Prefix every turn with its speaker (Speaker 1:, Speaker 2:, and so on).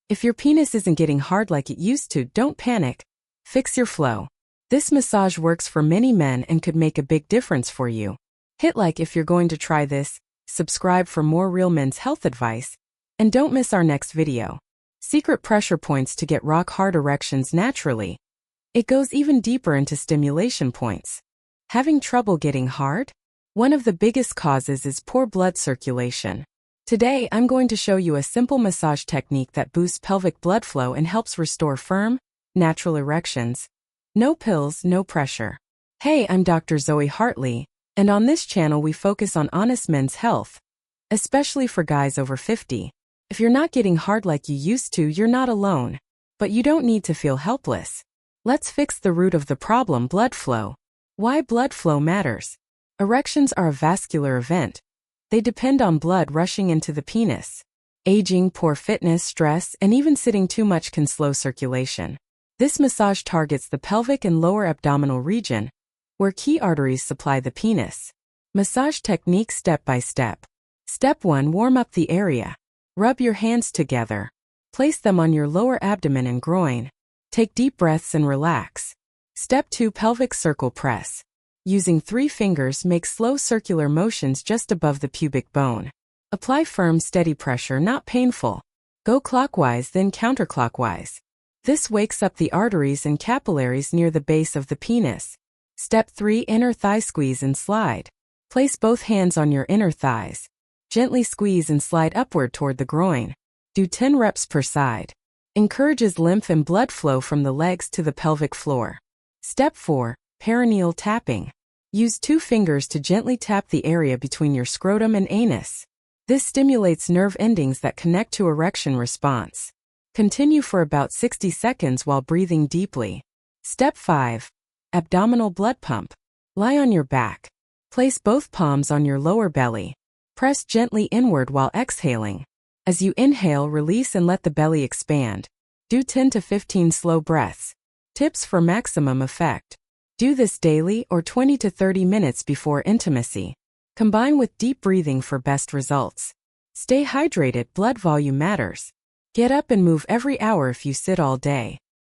Speaker 1: If your penis isn't getting hard like it used to, don't panic. Fix your flow. This massage works for many men and could make a big difference for you. Hit like if you're going to try this, subscribe for more real men's health advice, and don't miss our next video. Secret pressure points to get rock-hard erections naturally. It goes even deeper into stimulation points. Having trouble getting hard? One of the biggest causes is poor blood circulation. Today, I'm going to show you a simple massage technique that boosts pelvic blood flow and helps restore firm, natural erections. No pills, no pressure. Hey, I'm Dr. Zoe Hartley, and on this channel we focus on honest men's health, especially for guys over 50. If you're not getting hard like you used to, you're not alone. But you don't need to feel helpless. Let's fix the root of the problem: blood flow. Why blood flow matters. Erections are a vascular event. They depend on blood rushing into the penis. Aging, poor fitness, stress, and even sitting too much can slow circulation. This massage targets the pelvic and lower abdominal region, where key arteries supply the penis. Massage technique step by step. Step 1. Warm up the area. Rub your hands together. Place them on your lower abdomen and groin. Take deep breaths and relax. Step 2. Pelvic circle press. Using 3 fingers, make slow circular motions just above the pubic bone. Apply firm, steady pressure, not painful. Go clockwise, then counterclockwise. This wakes up the arteries and capillaries near the base of the penis. Step 3. Inner thigh squeeze and slide. Place both hands on your inner thighs. Gently squeeze and slide upward toward the groin. Do 10 reps per side. Encourages lymph and blood flow from the legs to the pelvic floor. Step 4. Perineal tapping. Use 2 fingers to gently tap the area between your scrotum and anus. This stimulates nerve endings that connect to erection response. Continue for about 60 seconds while breathing deeply. Step 5. Abdominal blood pump. Lie on your back. Place both palms on your lower belly. Press gently inward while exhaling. As you inhale, release and let the belly expand. Do 10 to 15 slow breaths. Tips for maximum effect. Do this daily or 20 to 30 minutes before intimacy. Combine with deep breathing for best results. Stay hydrated, blood volume matters. Get up and move every hour if you sit all day.